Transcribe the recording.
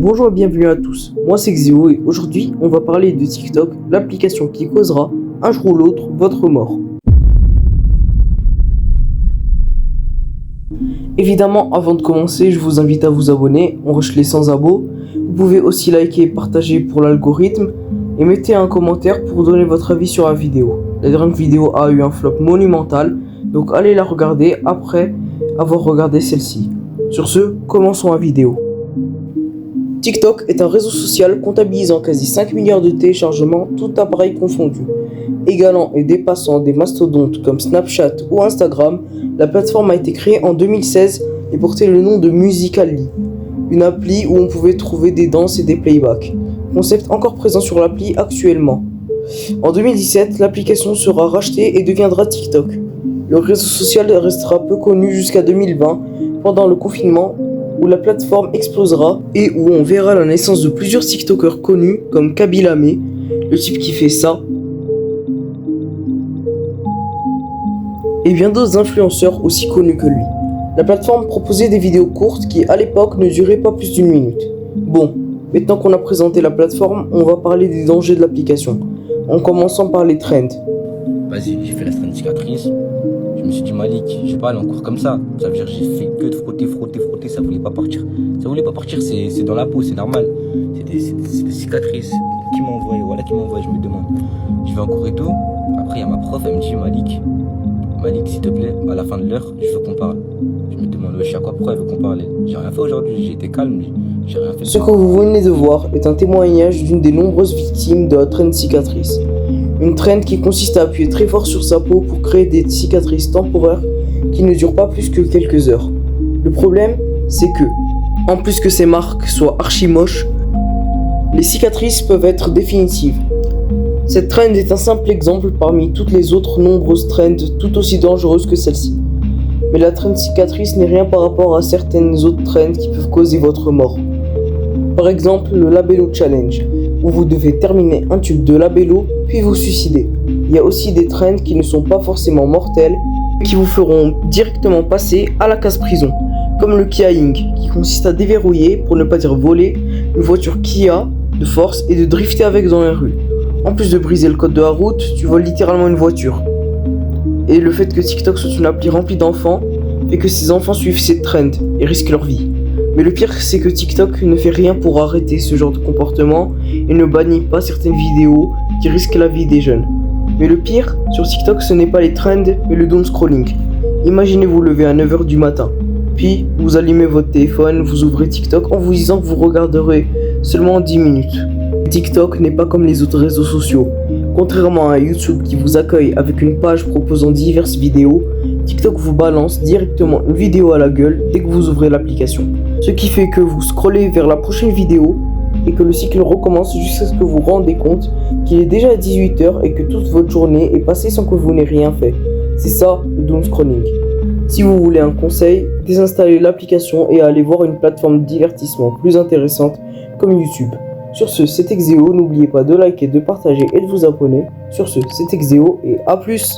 Bonjour et bienvenue à tous, moi c'est Xeo et aujourd'hui on va parler de TikTok, l'application qui causera un jour ou l'autre votre mort. Évidemment, avant de commencer, je vous invite à vous abonner, on rush les 100 abos. Vous pouvez aussi liker et partager pour l'algorithme et mettez un commentaire pour donner votre avis sur la vidéo. La dernière vidéo a eu un flop monumental, donc allez la regarder après avoir regardé celle-ci. Sur ce, commençons la vidéo. TikTok est un réseau social comptabilisant quasi 5 milliards de téléchargements, tout appareil confondu. Égalant et dépassant des mastodontes comme Snapchat ou Instagram, la plateforme a été créée en 2016 et portait le nom de Musical.ly, une appli où on pouvait trouver des danses et des playbacks, concept encore présent sur l'appli actuellement. En 2017, l'application sera rachetée et deviendra TikTok. Le réseau social restera peu connu jusqu'à 2020, pendant le confinement, où la plateforme explosera et où on verra la naissance de plusieurs TikTokers connus comme Kabyla.me, le type qui fait ça, et bien d'autres influenceurs aussi connus que lui. La plateforme proposait des vidéos courtes qui à l'époque ne duraient pas plus d'une minute. Bon, maintenant qu'on a présenté la plateforme, on va parler des dangers de l'application, en commençant par les trends. Vas-y, j'ai fait la strand cicatrice. Je me suis dit, Malik, je sais pas, elle est encore comme ça. Ça veut dire que j'ai fait que de frotter, ça voulait pas partir. Ça voulait pas partir, c'est dans la peau, c'est normal. C'est des cicatrices. Qui m'a envoyé, voilà, qui m'a envoyé, je me demande. Je vais en cours et tout. Après, il y a ma prof, elle me dit, Malik, s'il te plaît, à la fin de l'heure, je veux qu'on parle. Je me demande, wesh, à quoi, pourquoi elle veut qu'on parle? J'ai rien fait aujourd'hui, j'ai été calme, j'ai rien fait. Ce que vous venez de voir est un témoignage d'une des nombreuses victimes de la trend cicatrice. Une trend qui consiste à appuyer très fort sur sa peau pour créer des cicatrices temporaires qui ne durent pas plus que quelques heures. Le problème, c'est que, en plus que ces marques soient archi moches, les cicatrices peuvent être définitives. Cette trend est un simple exemple parmi toutes les autres nombreuses trends tout aussi dangereuses que celle-ci. Mais la trend cicatrice n'est rien par rapport à certaines autres trends qui peuvent causer votre mort. Par exemple, le Labello Challenge, où vous devez terminer un tube de labello puis vous suicider. Il y a aussi des trends qui ne sont pas forcément mortels, mais qui vous feront directement passer à la case prison, comme le Kiaing, qui consiste à déverrouiller, pour ne pas dire voler, une voiture Kia de force et de drifter avec dans les rues. En plus de briser le code de la route, tu voles littéralement une voiture. Et le fait que TikTok soit une appli remplie d'enfants fait que ces enfants suivent cette trend et risquent leur vie. Mais le pire, c'est que TikTok ne fait rien pour arrêter ce genre de comportement et ne bannit pas certaines vidéos qui risquent la vie des jeunes. Mais le pire, sur TikTok, ce n'est pas les trends, mais le doom scrolling. Imaginez vous lever à 9h du matin, puis vous allumez votre téléphone, vous ouvrez TikTok en vous disant que vous regarderez seulement 10 minutes. TikTok n'est pas comme les autres réseaux sociaux. Contrairement à YouTube qui vous accueille avec une page proposant diverses vidéos, TikTok vous balance directement une vidéo à la gueule dès que vous ouvrez l'application. Ce qui fait que vous scrollez vers la prochaine vidéo et que le cycle recommence jusqu'à ce que vous vous rendez compte qu'il est déjà 18h et que toute votre journée est passée sans que vous n'ayez rien fait. C'est ça le doom scrolling. Si vous voulez un conseil, désinstallez l'application et allez voir une plateforme de divertissement plus intéressante comme YouTube. Sur ce, c'était Xeo, n'oubliez pas de liker, de partager et de vous abonner. Sur ce, c'était Xeo et à plus!